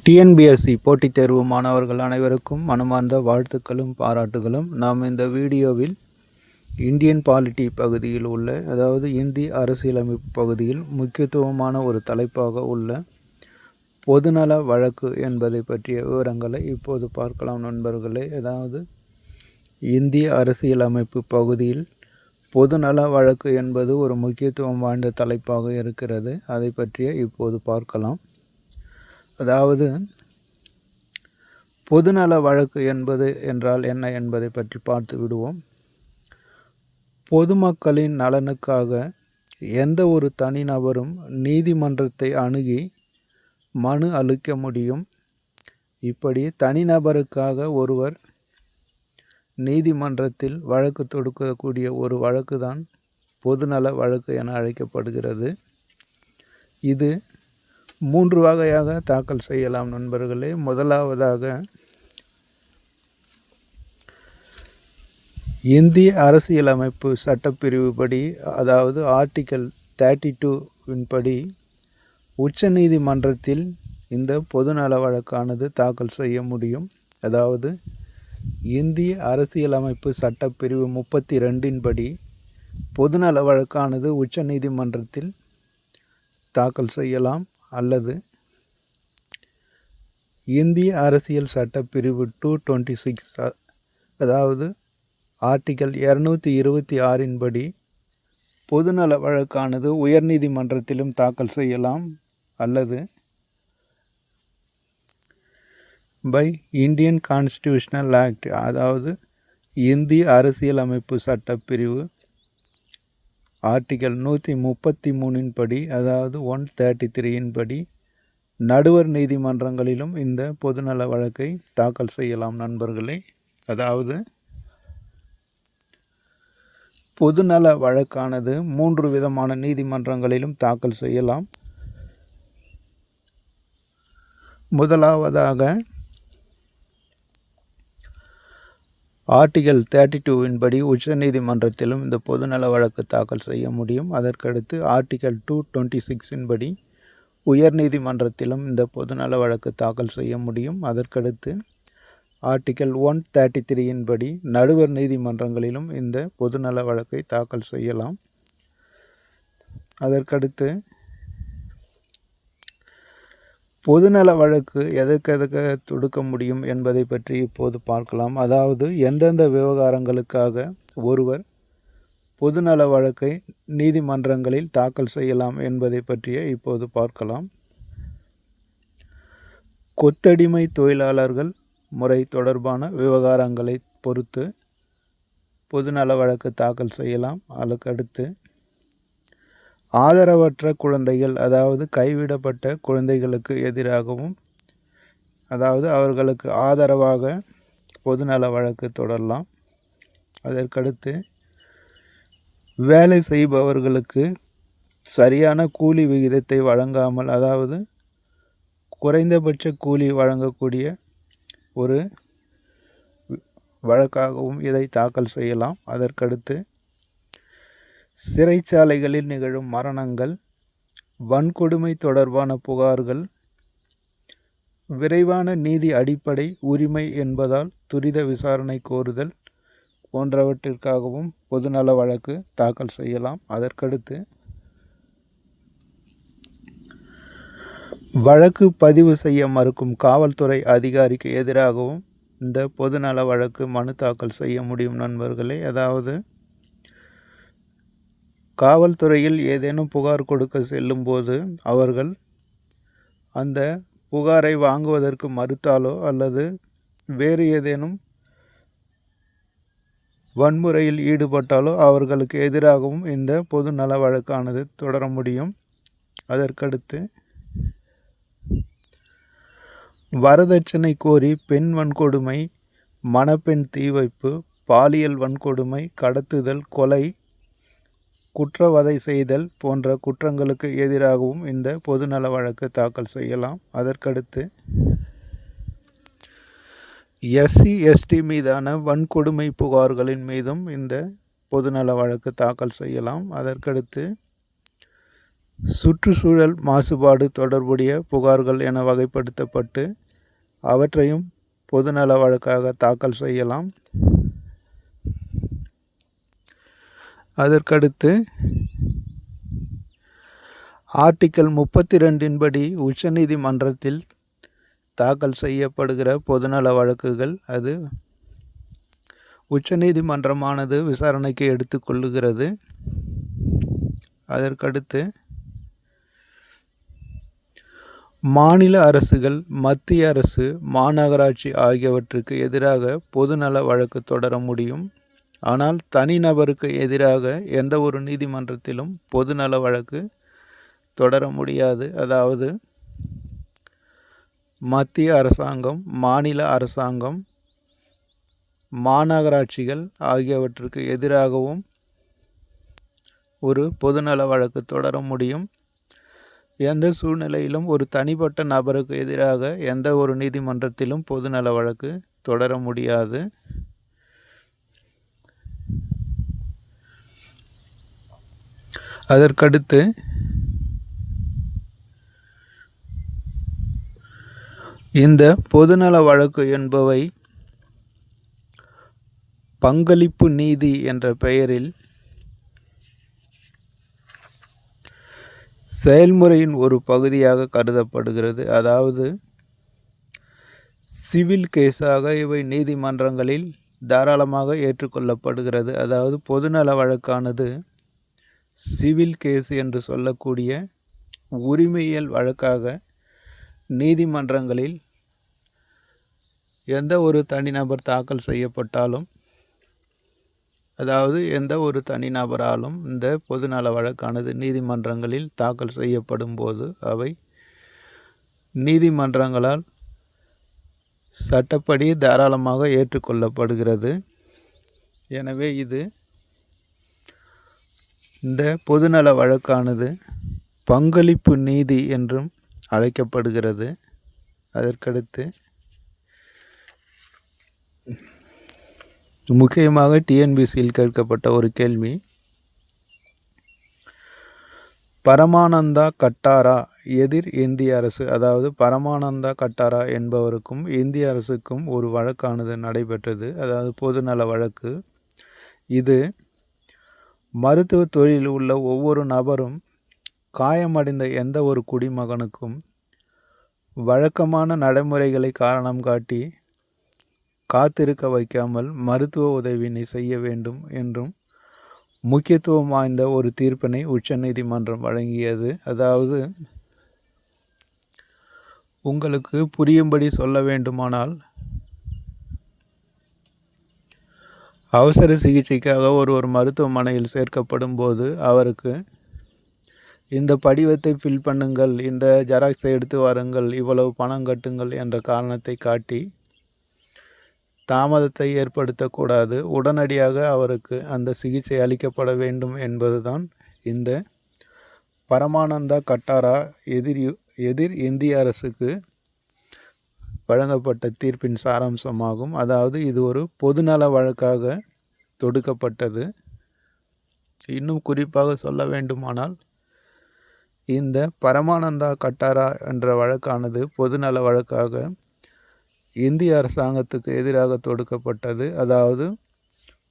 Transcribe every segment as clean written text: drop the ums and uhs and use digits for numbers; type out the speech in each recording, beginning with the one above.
TNPSC போட்டித் தேர்வு மாணவர்கள் அனைவருக்கும் மனமார்ந்த வாழ்த்துக்களும் பாராட்டுகளும். நாம் இந்த வீடியோவில் இந்தியன் பாலிட்டி பகுதியில் உள்ள, அதாவது இந்திய அரசியலமைப்பு பகுதியில் முக்கியத்துவமான ஒரு தலைப்பாக உள்ள பொதுநல வழக்கு என்பதை பற்றிய விவரங்களை இப்போது பார்க்கலாம் நண்பர்களே. அதாவது இந்திய அரசியலமைப்பு பகுதியில் பொதுநல வழக்கு என்பது ஒரு முக்கியத்துவம் வாய்ந்த தலைப்பாக இருக்கிறது. அதை பற்றிய இப்போது பார்க்கலாம். அதாவது பொதுநல வழக்கு என்பது என்றால் என்ன என்பதை பற்றி பார்த்து விடுவோம். பொதுமக்களின் நலனுக்காக எந்த ஒரு தனிநபரும் நீதிமன்றத்தை அணுகி மனு அளிக்க முடியும். இப்படி தனிநபருக்காக ஒருவர் நீதிமன்றத்தில் வழக்கு தொடுக்கக்கூடிய ஒரு வழக்கு தான் பொதுநல வழக்கு என அழைக்கப்படுகிறது. இது 3 வகையாக தாக்கல் செய்யலாம் நண்பர்களே. முதலாவதாக, இந்திய அரசியலமைப்பு சட்டப்பிரிவு படி, அதாவது ஆர்டிக்கல் 32 படி உச்சநீதிமன்றத்தில் இந்த பொதுநல வழக்கானது தாக்கல் செய்ய முடியும். அதாவது இந்திய அரசியலமைப்பு சட்டப்பிரிவு 32 படி பொதுநல வழக்கானது உச்சநீதிமன்றத்தில் தாக்கல் செய்யலாம். அல்லது இந்திய அரசியல் சட்டப்பிரிவு 226, அதாவது ஆர்டிக்கல் 226 படி பொதுநல வழக்கானது உயர்நீதிமன்றத்திலும் தாக்கல் செய்யலாம். அல்லது பை இந்தியன் கான்ஸ்டிடியூஷனல் ஆக்ட், அதாவது இந்திய அரசியலமைப்பு சட்டப்பிரிவு ஆர்டிக்கல் 133 படி, அதாவது 133 படி நடுவர் நீதிமன்றங்களிலும் இந்த பொதுநல வழக்கை தாக்கல் செய்யலாம் நண்பர்களே. அதாவது பொதுநல வழக்கானது 3 விதமான நீதிமன்றங்களிலும் தாக்கல் செய்யலாம். முதலாவதாக ஆர்டிக்கல் 32 படி உச்சநீதிமன்றத்திலும் இந்த பொதுநல வழக்கு தாக்கல் செய்ய முடியும். அதற்கடுத்து ஆர்டிக்கல் 226 படி உயர்நீதிமன்றத்திலும் இந்த பொதுநல வழக்கு தாக்கல் செய்ய முடியும். அதற்கடுத்து ஆர்டிக்கல் 133 படி நடுவர் நீதிமன்றங்களிலும் இந்த பொதுநல வழக்கை தாக்கல் செய்யலாம். அதற்கடுத்து பொதுநல வழக்கு எதற்கு தொடுக்க முடியும் என்பதை பற்றி இப்போது பார்க்கலாம். அதாவது எந்தெந்த விவகாரங்களுக்காக ஒருவர் பொதுநல வழக்கை நீதிமன்றங்களில் தாக்கல் செய்யலாம் என்பதை பற்றிய இப்போது பார்க்கலாம். கொத்தடிமை தொழிலாளர்கள் முறை தொடர்பான விவகாரங்களை பொறுத்து பொதுநல வழக்கு தாக்கல் செய்யலாம். அதுக்கடுத்து ஆதரவற்ற குழந்தைகள், அதாவது கைவிடப்பட்ட குழந்தைகளுக்கு எதிராகவும், அதாவது அவர்களுக்கு ஆதரவாக பொதுநல வழக்கு தொடரலாம். அதற்கடுத்து வேலை செய்பவர்களுக்கு சரியான கூலி விகிதத்தை வழங்காமல், அதாவது குறைந்தபட்ச கூலி வழங்கக்கூடிய ஒரு வழக்காகவும் இதை தாக்கல் செய்யலாம். அதற்கடுத்து சிறைச்சாலைகளில் நிகழும் மரணங்கள், வன்கொடுமை தொடர்பான புகார்கள், விரைவான நீதி அடிப்படை உரிமை என்பதால் துரித விசாரணை கோருதல் போன்றவற்றிற்காகவும் பொதுநல வழக்கு தாக்கல் செய்யலாம். அதற்கடுத்து வழக்கு பதிவு செய்ய மறுக்கும் காவல்துறை அதிகாரிக்கு எதிராகவும் இந்த பொதுநல வழக்கு மனு தாக்கல் செய்ய முடியும் நண்பர்களே. அதாவது காவல்துறையில் ஏதேனும் புகார் கொடுக்க செல்லும்போது அவர்கள் அந்த புகாரை வாங்குவதற்கு மறுத்தாலோ அல்லது வேறு ஏதேனும் வன்முறையில் ஈடுபட்டாலோ அவர்களுக்கு எதிராகவும் இந்த பொதுநல வழக்கானது தொடர முடியும். அதற்கடுத்து வரதட்சணை கோரி பெண் வன்கொடுமை, மணப்பெண் தீவைப்பு, பாலியல் வன்கொடுமை, கடத்துதல், கொலை, குற்றவதை செய்தல் போன்ற குற்றங்களுக்கு எதிராகவும் இந்த பொதுநல வழக்கு தாக்கல் செய்யலாம். அதற்கடுத்து எஸ்சி எஸ்டி மீதான வன்கொடுமை புகார்களின் மீதும் இந்த பொதுநல வழக்கு தாக்கல் செய்யலாம். அதற்கடுத்து சுற்றுச்சூழல் மாசுபாடு தொடர்புடைய புகார்கள் என வகைப்படுத்தப்பட்டு அவற்றையும் பொதுநல வழக்காக தாக்கல் செய்யலாம். அதற்கடுத்து ஆர்டிக்கல் 32 படி உச்சநீதிமன்றத்தில் தாக்கல் செய்யப்படுகிற பொதுநல வழக்குகள் அது உச்சநீதிமன்றமானது விசாரணைக்கு எடுத்துக்கொள்ளுகிறது. அதற்கடுத்து மாநில அரசுகள், மத்திய அரசு, மாநகராட்சி ஆகியவற்றுக்கு எதிராக பொதுநல வழக்கு தொடர முடியும். ஆனால் தனிநபருக்கு எதிராக எந்த ஒரு நீதிமன்றத்திலும் பொதுநல வழக்கு தொடர முடியாது. அதாவது மத்திய அரசாங்கம், மாநில அரசாங்கம், மாநகராட்சிகள் ஆகியவற்றுக்கு எதிராகவும் ஒரு பொதுநல வழக்கு தொடர முடியும். எந்த சூழ்நிலையிலும் ஒரு தனிப்பட்ட நபருக்கு எதிராக எந்த ஒரு நீதிமன்றத்திலும் பொதுநல வழக்கு தொடர முடியாது. அதற்கடுத்து இந்த பொதுநல வழக்கு என்பவை பங்களிப்பு நீதி என்ற பெயரில் செயல்முறையின் ஒரு பகுதியாக கருதப்படுகிறது. அதாவது சிவில் கேஸாக இவை நீதிமன்றங்களில் தாராளமாக ஏற்றுக்கொள்ளப்படுகிறது. அதாவது பொதுநல வழக்கானது சிவில் கேஸ் என்று சொல்லக்கூடிய உரிமையியல் வழக்காக நீதிமன்றங்களில் எந்த ஒரு தனிநபர் தாக்கல் செய்யப்பட்டாலும், அதாவது எந்த ஒரு தனிநபராலும் இந்த பொதுநல வழக்கானது நீதிமன்றங்களில் தாக்கல் செய்யப்படும் போது அவை நீதிமன்றங்களால் சட்டப்படி தாராளமாக ஏற்றுக்கொள்ளப்படுகிறது. எனவே இந்த பொதுநல வழக்கானது பங்களிப்பு நீதி என்றும் அழைக்கப்படுகிறது. அதற்கடுத்து முக்கியமாக டிஎன்பிசியில் கேட்கப்பட்ட ஒரு கேள்வி, பரமானந்தா கட்டாரா எதிர் இந்திய அரசு. அதாவது பரமானந்தா கட்டாரா என்பவருக்கும் இந்திய அரசுக்கும் ஒரு வழக்கானது நடைபெற்றது. அதாவது பொதுநல வழக்கு. இது மருத்துவ தொழிலில் உள்ள ஒவ்வொரு நபரும் காயமடைந்த எந்த ஒரு குடிமகனுக்கும் வழக்கமான நடைமுறைகளை காரணம் காட்டி காத்திருக்க வைக்காமல் மருத்துவ உதவியினை செய்ய வேண்டும் என்றும் முக்கியத்துவம் வாய்ந்த ஒரு தீர்ப்பினை உச்சநீதிமன்றம் வழங்கியது. அதாவது உங்களுக்கு புரியும்படி சொல்ல வேண்டுமானால், அவசர சிகிச்சைக்காக ஒருவர் மருத்துவமனையில் சேர்க்கப்படும் போது அவருக்கு இந்த படிவத்தை ஃபில் பண்ணுங்கள், இந்த ஜெராக்ஸை எடுத்து வாருங்கள், இவ்வளவு பணம் கட்டுங்கள் என்ற காரணத்தை காட்டி தாமதத்தை ஏற்படுத்தக்கூடாது. உடனடியாக அவருக்கு அந்த சிகிச்சை அளிக்கப்பட வேண்டும் என்பதுதான் இந்த பரமானந்தா கட்டாரா எதிர் இந்திய அரசுக்கு வழங்கப்பட்ட தீர்ப்பின் சாராம்சமாகும். அதாவது இது ஒரு பொதுநல வழக்காக தொடுக்கப்பட்டது. இன்னும் குறிப்பாக சொல்ல வேண்டுமானால், இந்த பரமானந்தா கட்டாரா என்ற வழக்கானது பொதுநல வழக்காக இந்திய அரசாங்கத்துக்கு எதிராக தொடுக்கப்பட்டது. அதாவது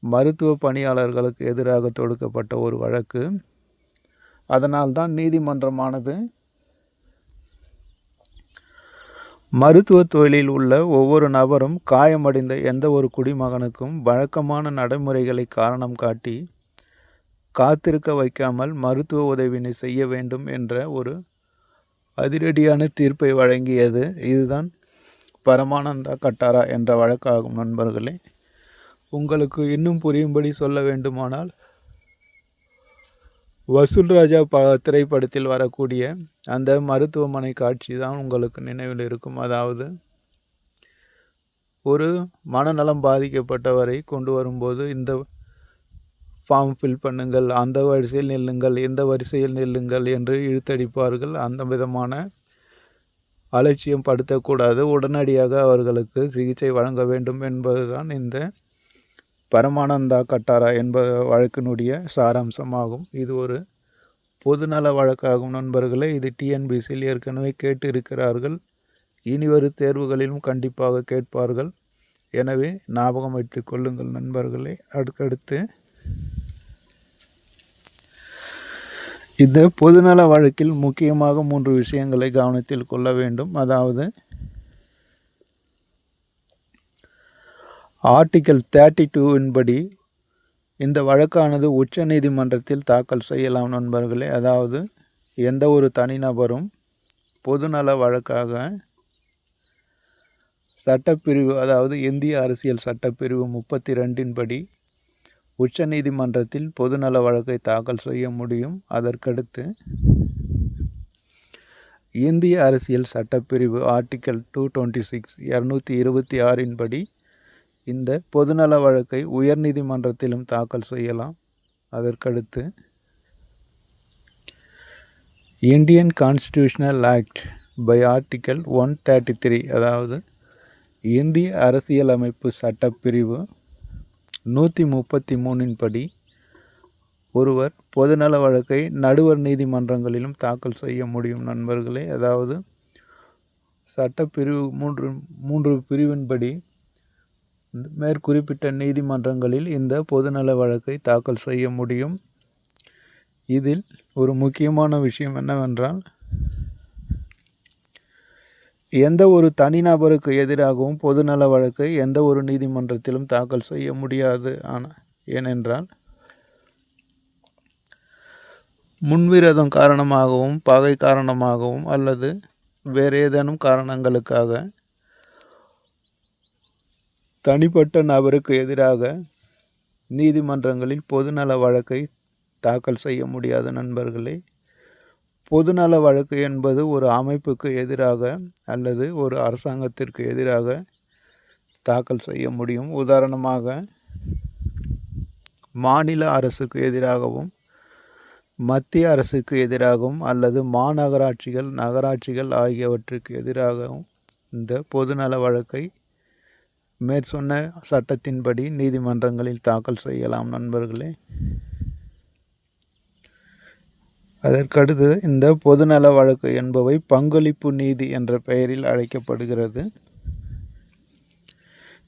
மருத்துவ பணியாளர்களுக்கு எதிராக தொடுக்கப்பட்ட ஒரு வழக்கு. அதனால்தான் நீதிமன்றமானது மருத்துவ தொழிலில் உள்ள ஒவ்வொரு நபரும் காயமடைந்த எந்த ஒரு குடிமகனுக்கும் வழக்கமான நடைமுறைகளை காரணம் காட்டி காத்திருக்க வைக்காமல் மருத்துவ உதவியினை செய்ய வேண்டும் என்ற ஒரு அதிரடியான தீர்ப்பை வழங்கியது. இதுதான் பரமானந்தா கட்டாரா என்ற வழக்காகும். நண்பர்களே, உங்களுக்கு இன்னும் புரியும்படி சொல்ல வேண்டுமானால், வசூல் ராஜா திரைப்படத்தில் வரக்கூடிய அந்த மருத்துவமனை காட்சி தான் உங்களுக்கு நினைவில் இருக்கும். அதாவது ஒரு மனநலம் பாதிக்கப்பட்டவரை கொண்டு வரும்போது இந்த ஃபார்ம் ஃபில் பண்ணுங்கள், அந்த வரிசையில் நில்லுங்கள், இந்த வரிசையில் நில்லுங்கள் என்று இழுத்தடிப்பார்கள். அந்த விதமான அலட்சியம் படுத்தக்கூடாது. உடனடியாக அவர்களுக்கு சிகிச்சை வழங்க வேண்டும் என்பதுதான் இந்த பரமானந்தா கட்டாரா என்ப வழக்கினுடைய சாராம்சமாகும். இது ஒரு பொதுநல வழக்காகும் நண்பர்களே. இது டிஎன்பிசியில் ஏற்கனவே கேட்டு இருக்கிறார்கள். இனிவரும் தேர்வுகளிலும் கண்டிப்பாக கேட்பார்கள். எனவே ஞாபகம் வைத்துக் கொள்ளுங்கள் நண்பர்களே. அடுத்தடுத்து இந்த பொதுநல வழக்கில் முக்கியமாக 3 விஷயங்களை கவனத்தில் கொள்ள வேண்டும். அதாவது ஆர்டிகல் 32 படி இந்த வழக்கானது உச்ச நீதிமன்றத்தில் தாக்கல் செய்யலாம் நண்பர்களே. அதாவது எந்த ஒரு தனிநபரும் பொதுநல வழக்காக சட்டப்பிரிவு, அதாவது இந்திய அரசியல் சட்டப்பிரிவு 32 படி உச்ச நீதிமன்றத்தில் பொதுநல வழக்கை தாக்கல் செய்ய முடியும். அதற்கடுத்து இந்திய அரசியல் சட்டப்பிரிவு ஆர்டிகல் 226 226 படி இந்த பொதுநல வழக்கை உயர்நீதிமன்றத்திலும் தாக்கல் செய்யலாம். அதற்கடுத்து Indian constitutional act by article 133, அதாவது இந்திய அரசியலமைப்பு சட்டப்பிரிவு 133 படி ஒருவர் பொதுநல வழக்கை நடுவர் நீதிமன்றங்களிலும் தாக்கல் செய்ய முடியும் நண்பர்களே. அதாவது சட்டப்பிரிவு 3 பிரிவின்படி மேற்குறிப்பிட்ட நீதிமன்றங்களில் இந்த பொதுநல வழக்கை தாக்கல் செய்ய முடியும். இதில் ஒரு முக்கியமான விஷயம் என்னவென்றால், எந்த ஒரு தனிநபருக்கு எதிராகவும் பொதுநல வழக்கை எந்த ஒரு நீதிமன்றத்திலும் தாக்கல் செய்ய முடியாது. ஏனென்றால் முன்விரோதம் காரணமாகவும், பகை காரணமாகவும் அல்லது வேறு ஏதேனும் காரணங்களுக்காக தனிப்பட்ட நபருக்கு எதிராக நீதிமன்றங்களில் பொதுநல வழக்கை தாக்கல் செய்ய முடியாது நண்பர்களே. பொதுநல வழக்கு என்பது ஒரு அமைப்புக்கு எதிராக அல்லது ஒரு அரசாங்கத்திற்கு எதிராக தாக்கல் செய்ய முடியும். உதாரணமாக மாநில அரசுக்கு எதிராகவும், மத்திய அரசுக்கு எதிராகவும் அல்லது மாநகராட்சிகள், நகராட்சிகள் ஆகியவற்றுக்கு எதிராகவும் இந்த பொதுநல வழக்கை மேற்சொன்ன சட்டத்தின்படி நீதிமன்றங்களில் தாக்கல் செய்யலாம் நண்பர்களே. அதற்கடுத்து இந்த பொதுநல வழக்கு என்பவை பங்களிப்பு நீதி என்ற பெயரில் அழைக்கப்படுகிறது.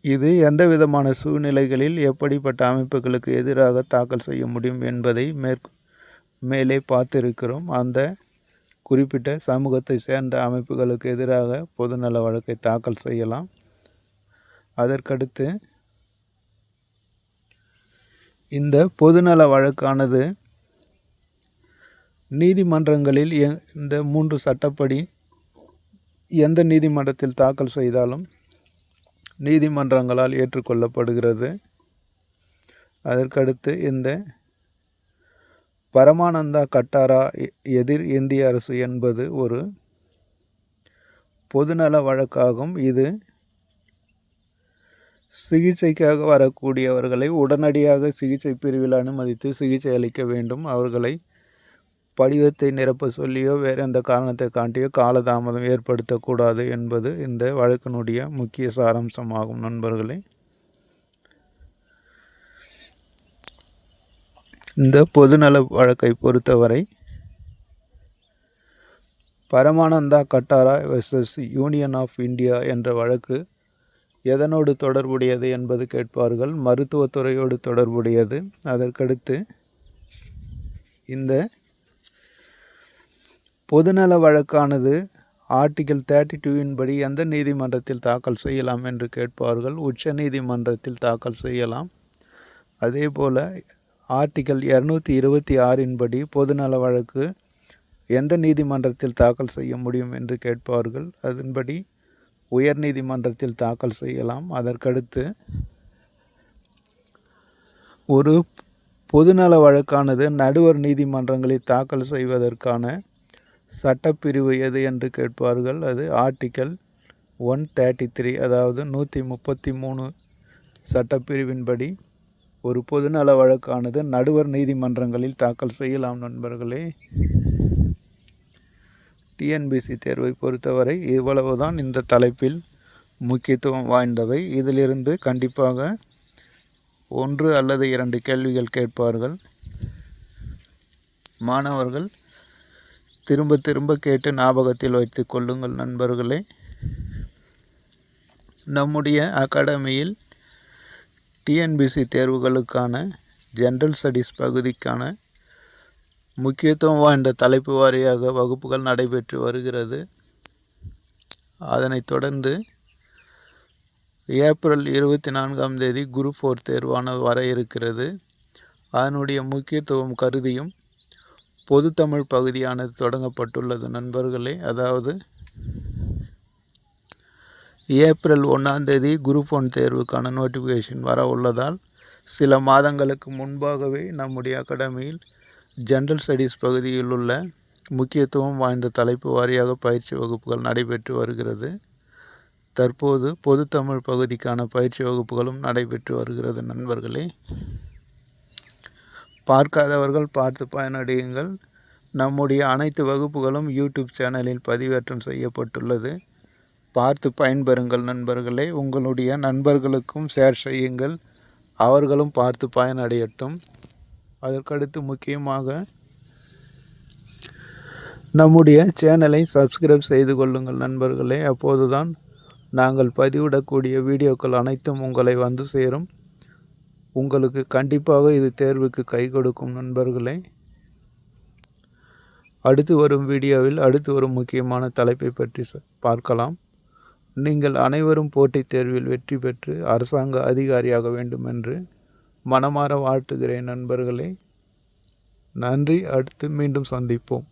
இது எந்த விதமான சூழ்நிலைகளில் எப்படிப்பட்ட அமைப்புகளுக்கு எதிராக தாக்கல் செய்ய முடியும் என்பதை மேலே பார்த்திருக்கிறோம். அந்த குறிப்பிட்ட சமூகத்தை சேர்ந்த அமைப்புகளுக்கு எதிராக பொதுநல வழக்கை தாக்கல் செய்யலாம். அதற்கடுத்து இந்த பொதுநல வழக்கானது நீதிமன்றங்களில் இந்த 3 சட்டப்படி எந்த நீதிமன்றத்தில் தாக்கல் செய்தாலும் நீதிமன்றங்களால் ஏற்றுக்கொள்ளப்படுகிறது. அதற்கடுத்து இந்த பரமானந்தா கட்டாரா எதிர் இந்திய அரசு என்பது ஒரு பொதுநல வழக்காகும். இது சிகிச்சைக்காக வரக்கூடியவர்களை உடனடியாக சிகிச்சை பிரிவில் அனுமதித்து சிகிச்சை அளிக்க வேண்டும். அவர்களை படிவத்தை நிரப்ப சொல்லியோ வேறு எந்த காரணத்தை காட்டியோ காலதாமதம் ஏற்படுத்தக்கூடாது என்பது இந்த வழக்கினுடைய முக்கிய சாராம்சமாகும் நண்பர்களே. இந்த பொதுநல வழக்கை பொறுத்தவரை Paramananda Katara versus Union of India என்ற வழக்கு எதனோடு தொடர்புடையது என்பது கேட்பார்கள். மருத்துவத்துறையோடு தொடர்புடையது. அதற்கடுத்து இந்த பொதுநல வழக்கானது ஆர்டிகல் 32 படி எந்த நீதிமன்றத்தில் தாக்கல் செய்யலாம் என்று கேட்பார்கள். உச்ச நீதிமன்றத்தில் தாக்கல் செய்யலாம். அதேபோல் ஆர்டிகல் 226 படி பொதுநல வழக்கு எந்த நீதிமன்றத்தில் தாக்கல் செய்ய முடியும் என்று கேட்பார்கள். அதன்படி உயர் நீதிமன்றத்தில் தாக்கல் செய்யலாம். அதற்கடுத்து ஒரு பொதுநல வழக்கானது நடுவர் நீதிமன்றங்களில் தாக்கல் செய்வதற்கான சட்டப்பிரிவு எது என்று கேட்பார்கள். அது ஆர்டிகல் 133, அதாவது 133 சட்டப்பிரிவின்படி ஒரு பொதுநல வழக்கானது நடுவர் நீதிமன்றங்களில் தாக்கல் செய்யலாம் நண்பர்களே. டிஎன்பிசி தேர்வை பொறுத்தவரை இவ்வளவுதான் இந்த தலைப்பில் முக்கியத்துவம் வாய்ந்தவை. இதிலிருந்து கண்டிப்பாக 1 அல்லது 2 கேள்விகள் கேட்பார்கள். மாணவர்கள் திரும்ப திரும்ப கேட்டு ஞாபகத்தில் வைத்து கொள்ளுங்கள் நண்பர்களே. நம்முடைய அகாடமியில் டிஎன்பிசி தேர்வுகளுக்கான ஜென்ரல் ஸ்டடீஸ் பகுதிக்கான முக்கியத்துவம் வாய்ந்த தலைப்பு வாரியாக வகுப்புகள் நடைபெற்று வருகிறது. அதனைத் தொடர்ந்து ஏப்ரல் 24ஆம் தேதி குரூப் 4 தேர்வான வர இருக்கிறது. அதனுடைய முக்கியத்துவம் கருதியும் பொதுத்தமிழ் பகுதியானது தொடங்கப்பட்டுள்ளது நண்பர்களே. அதாவது ஏப்ரல் 1ஆம் தேதி குரூப் 1 தேர்வுக்கான நோட்டிஃபிகேஷன் வர உள்ளதால் சில மாதங்களுக்கு முன்பாகவே நம்முடைய அகாடமியில் ஜென்ரல் ஸ்டடீஸ் பகுதியில் உள்ள முக்கியத்துவம் வாய்ந்த தலைப்பு வாரியாக பயிற்சி வகுப்புகள் நடைபெற்று வருகிறது. தற்போது பொதுத்தமிழ் பகுதிக்கான பயிற்சி வகுப்புகளும் நடைபெற்று வருகிறது நண்பர்களே. பார்க்காதவர்கள் பார்த்து பயனடையுங்கள். நம்முடைய அனைத்து வகுப்புகளும் யூடியூப் சேனலில் பதிவேற்றம் செய்யப்பட்டுள்ளது. பார்த்து பயன்பெறுங்கள் நண்பர்களே. உங்களுடைய நண்பர்களுக்கும் ஷேர் செய்யுங்கள், அவர்களும் பார்த்து பயனடையட்டும். அதற்கடுத்து முக்கியமாக நம்முடைய சேனலை சப்ஸ்கிரைப் செய்து கொள்ளுங்கள் நண்பர்களே. அப்போதுதான் நாங்கள் பதிவிடக்கூடிய வீடியோக்கள் அனைத்தும் உங்களை வந்து சேரும். உங்களுக்கு கண்டிப்பாக இது தேர்வுக்கு கை கொடுக்கும் நண்பர்களே. அடுத்து வரும் வீடியோவில் அடுத்து வரும் முக்கியமான தலைப்பை பற்றி பார்க்கலாம். நீங்கள் அனைவரும் போட்டித் தேர்வில் வெற்றி பெற்று அரசாங்க அதிகாரியாக வேண்டும் என்று மனமாற வாழ்த்துகிறேன் நண்பர்களே. நன்றி. அடுத்து மீண்டும் சந்திப்போம்.